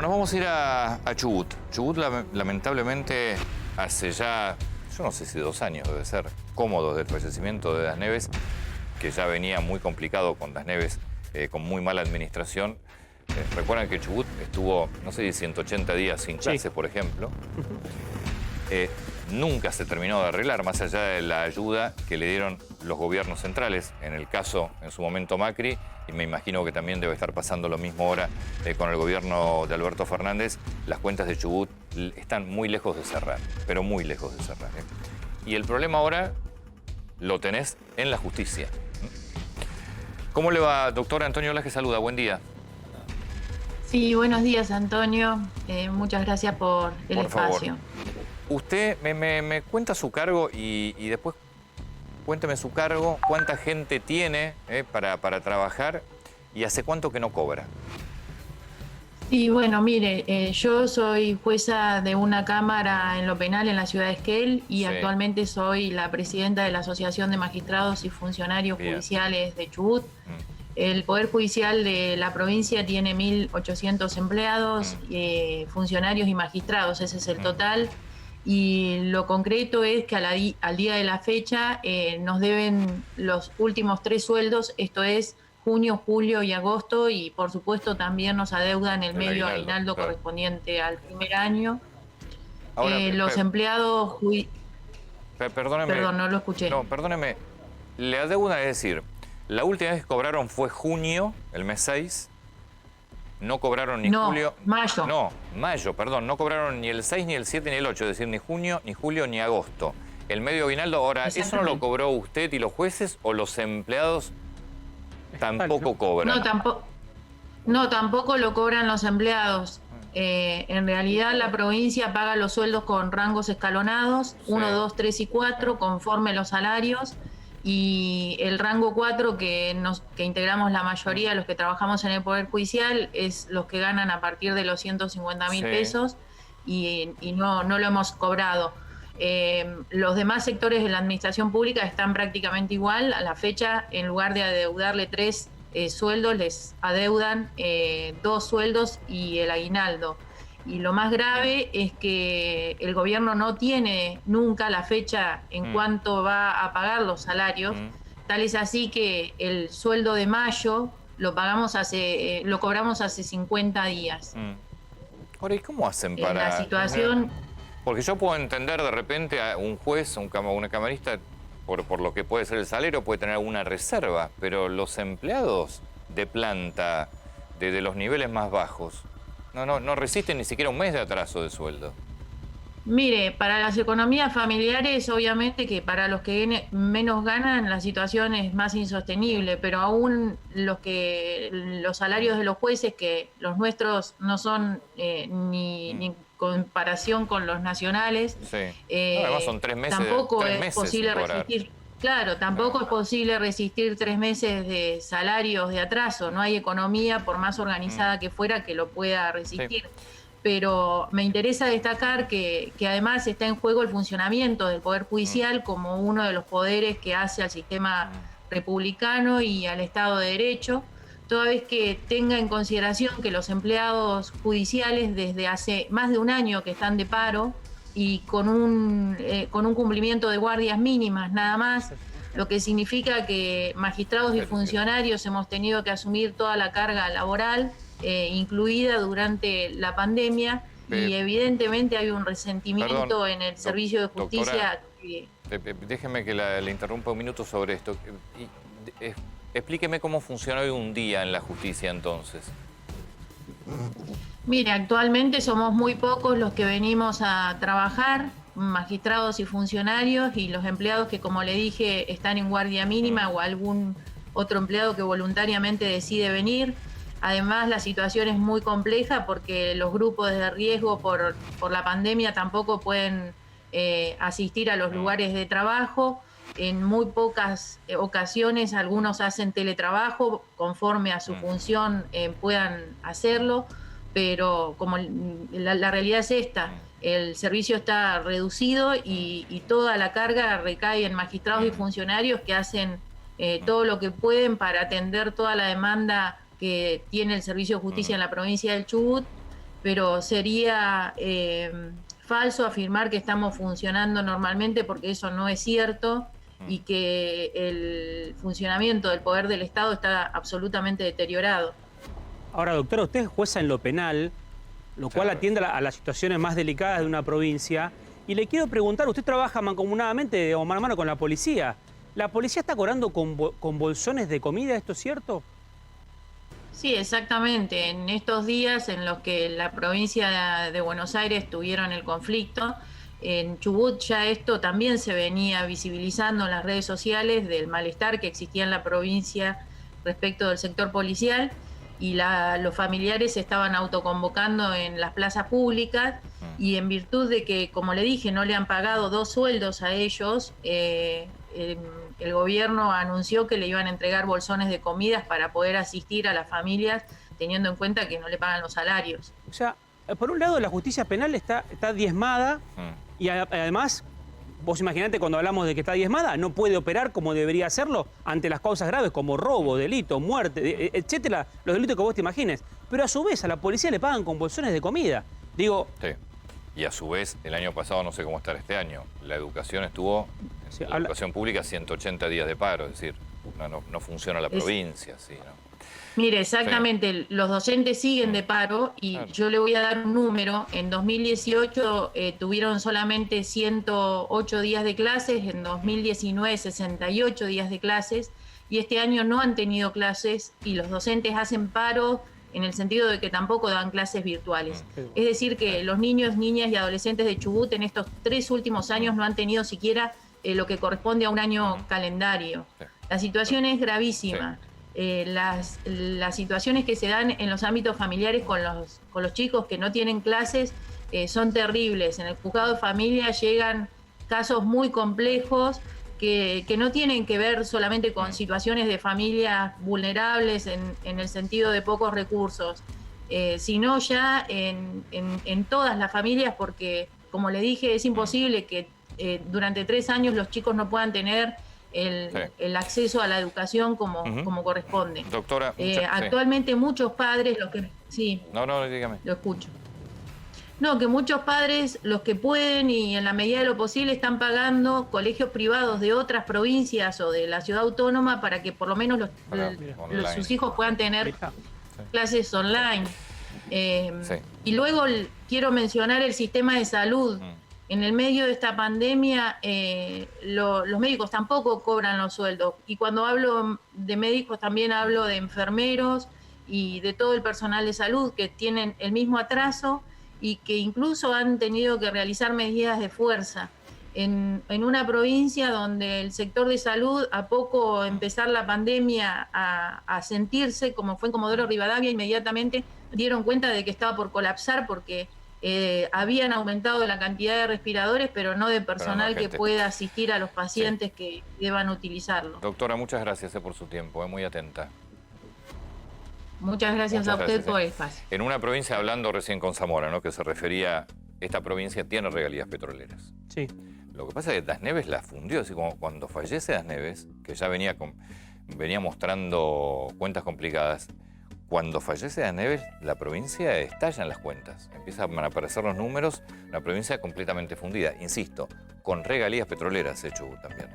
Nos vamos a ir a Chubut. Chubut lamentablemente hace ya, yo no sé si 2 años debe ser, cómodos del fallecimiento de Das Neves, que ya venía muy complicado con Das Neves, con muy mala administración. Recuerdan que Chubut estuvo, no sé si 180 días sin clases, por ejemplo. Nunca se terminó de arreglar, más allá de la ayuda que le dieron los gobiernos centrales, en el caso, en su momento, Macri, y me imagino que también debe estar pasando lo mismo ahora con el gobierno de Alberto Fernández. Las cuentas de Chubut están muy lejos de cerrar, pero muy lejos de cerrar. Y el problema ahora lo tenés en la justicia. ¿Cómo le va, doctor? Antonio Laje saluda, buen día. Sí, buenos días, Antonio. Muchas gracias por el espacio. Favor. Usted me cuenta su cargo y después cuénteme su cargo, cuánta gente tiene para trabajar y hace cuánto que no cobra. Sí, bueno, mire, yo soy jueza de una cámara en lo penal en la ciudad de Esquel y actualmente soy la presidenta de la Asociación de Magistrados y Funcionarios Judiciales de Chubut. El Poder Judicial de la provincia tiene 1.800 empleados, funcionarios y magistrados, ese es el total. Y lo concreto es que al día de la fecha nos deben los últimos 3 sueldos, esto es junio, julio y agosto, y por supuesto también nos adeudan el medio aguinaldo correspondiente al primer año. Ahora, los empleados... Perdóneme. Perdón, no lo escuché. No, perdóneme. Le adeudan, es decir, la última vez que cobraron fue junio, el mes 6. No cobraron ni julio... mayo. No, mayo, perdón. No cobraron ni el 6, ni el 7, ni el 8. Es decir, ni junio, ni julio, ni agosto. El medio aguinaldo, ahora, ¿eso no lo cobró usted y los jueces o los empleados tampoco cobran? No, tampoco lo cobran los empleados. En realidad la provincia paga los sueldos con rangos escalonados, 1, 2, 3 y 4, conforme los salarios. Y el rango 4, que integramos la mayoría de los que trabajamos en el Poder Judicial, es los que ganan a partir de los 150.000 pesos y no lo hemos cobrado. Los demás sectores de la administración pública están prácticamente igual. A la fecha, en lugar de adeudarle 3 sueldos, les adeudan 2 sueldos y el aguinaldo. Y lo más grave es que el gobierno no tiene nunca la fecha en cuánto va a pagar los salarios. Tal es así que el sueldo de mayo lo cobramos hace 50 días. Ahora, ¿y cómo hacen para...? La situación... Porque yo puedo entender de repente a un juez, una camarista, por lo que puede ser el salario, puede tener alguna reserva, pero los empleados de planta, de los niveles más bajos, no resisten ni siquiera un mes de atraso de sueldo. Mire, para las economías familiares, obviamente que para los que menos ganan, la situación es más insostenible, pero aún los salarios de los jueces, que los nuestros no son ni comparación con los nacionales, además son 3 meses, tampoco es posible resistir. Claro, tampoco es posible resistir 3 meses de salarios de atraso. No hay economía, por más organizada que fuera, que lo pueda resistir. Pero me interesa destacar que además está en juego el funcionamiento del Poder Judicial como uno de los poderes que hace al sistema republicano y al Estado de Derecho, toda vez que tenga en consideración que los empleados judiciales desde hace más de un año que están de paro y con un cumplimiento de guardias mínimas nada más, lo que significa que magistrados y funcionarios hemos tenido que asumir toda la carga laboral, incluida durante la pandemia, y evidentemente hay un resentimiento en el servicio de justicia. Doctora, déjeme que le interrumpa un minuto sobre esto. Explíqueme cómo funciona hoy un día en la justicia entonces. Mire, actualmente somos muy pocos los que venimos a trabajar, magistrados y funcionarios, y los empleados que, como le dije, están en guardia mínima o algún otro empleado que voluntariamente decide venir. Además, la situación es muy compleja porque los grupos de riesgo por la pandemia tampoco pueden asistir a los lugares de trabajo. En muy pocas ocasiones algunos hacen teletrabajo conforme a su función, puedan hacerlo, pero como la realidad es esta, el servicio está reducido y toda la carga recae en magistrados y funcionarios que hacen todo lo que pueden para atender toda la demanda que tiene el Servicio de Justicia en la provincia del Chubut, pero sería falso afirmar que estamos funcionando normalmente, porque eso no es cierto y que el funcionamiento del poder del Estado está absolutamente deteriorado. Ahora, doctora, usted es jueza en lo penal, lo cual atiende a las situaciones más delicadas de una provincia. Y le quiero preguntar, usted trabaja mancomunadamente o mano a mano con la policía. ¿La policía está cobrando con bolsones de comida? ¿Esto es cierto? Sí, exactamente. En estos días en los que la provincia de Buenos Aires tuvieron el conflicto, en Chubut ya esto también se venía visibilizando en las redes sociales del malestar que existía en la provincia respecto del sector policial, y los familiares se estaban autoconvocando en las plazas públicas, y en virtud de que, como le dije, no le han pagado 2 sueldos a ellos, el gobierno anunció que le iban a entregar bolsones de comidas para poder asistir a las familias, teniendo en cuenta que no le pagan los salarios. O sea, por un lado la justicia penal está diezmada y además, vos imaginate, cuando hablamos de que está diezmada, no puede operar como debería hacerlo ante las causas graves como robo, delito, muerte, etcétera, los delitos que vos te imagines. Pero a su vez a la policía le pagan con bolsones de comida. Digo... Sí. Y a su vez, el año pasado, no sé cómo estará este año, la educación estuvo, la educación pública, 180 días de paro, es decir, no funciona la provincia, sí, ¿no? Mire, exactamente, sí. Los docentes siguen de paro y claro, yo le voy a dar un número. En 2018 tuvieron solamente 108 días de clases, en 2019 68 días de clases, y este año no han tenido clases y los docentes hacen paro en el sentido de que tampoco dan clases virtuales. Es decir, que los niños, niñas y adolescentes de Chubut en estos 3 últimos años no han tenido siquiera lo que corresponde a un año calendario. La situación es gravísima. Las situaciones que se dan en los ámbitos familiares con los chicos que no tienen clases son terribles. En el juzgado de familia llegan casos muy complejos que no tienen que ver solamente con situaciones de familias vulnerables en el sentido de pocos recursos, sino ya en todas las familias, porque, como le dije, es imposible que durante 3 años los chicos no puedan tener el acceso a la educación como corresponde. Doctora, actualmente muchos padres, sí, dígame. Lo escucho. No, que muchos padres, los que pueden y en la medida de lo posible, están pagando colegios privados de otras provincias o de la ciudad autónoma para que por lo menos sus hijos puedan tener clases online. Y luego quiero mencionar el sistema de salud. En el medio de esta pandemia, los médicos tampoco cobran los sueldos. Y cuando hablo de médicos también hablo de enfermeros y de todo el personal de salud que tienen el mismo atraso y que incluso han tenido que realizar medidas de fuerza. En una provincia donde el sector de salud, a poco empezar la pandemia a sentirse, como fue en Comodoro Rivadavia, inmediatamente dieron cuenta de que estaba por colapsar porque habían aumentado la cantidad de respiradores, pero no de personal que pueda asistir a los pacientes que deban utilizarlo. Doctora, muchas gracias por su tiempo, muy atenta. Muchas gracias a usted por el espacio. En una provincia, hablando recién con Zamora, ¿no?, que se refería, esta provincia tiene regalías petroleras. Sí. Lo que pasa es que Das Neves la fundió, así como cuando fallece Das Neves, que ya venía mostrando cuentas complicadas. Cuando fallece Das Neves, la provincia estalla en las cuentas. Empiezan a aparecer los números, la provincia completamente fundida. Insisto, con regalías petroleras, Chubut también.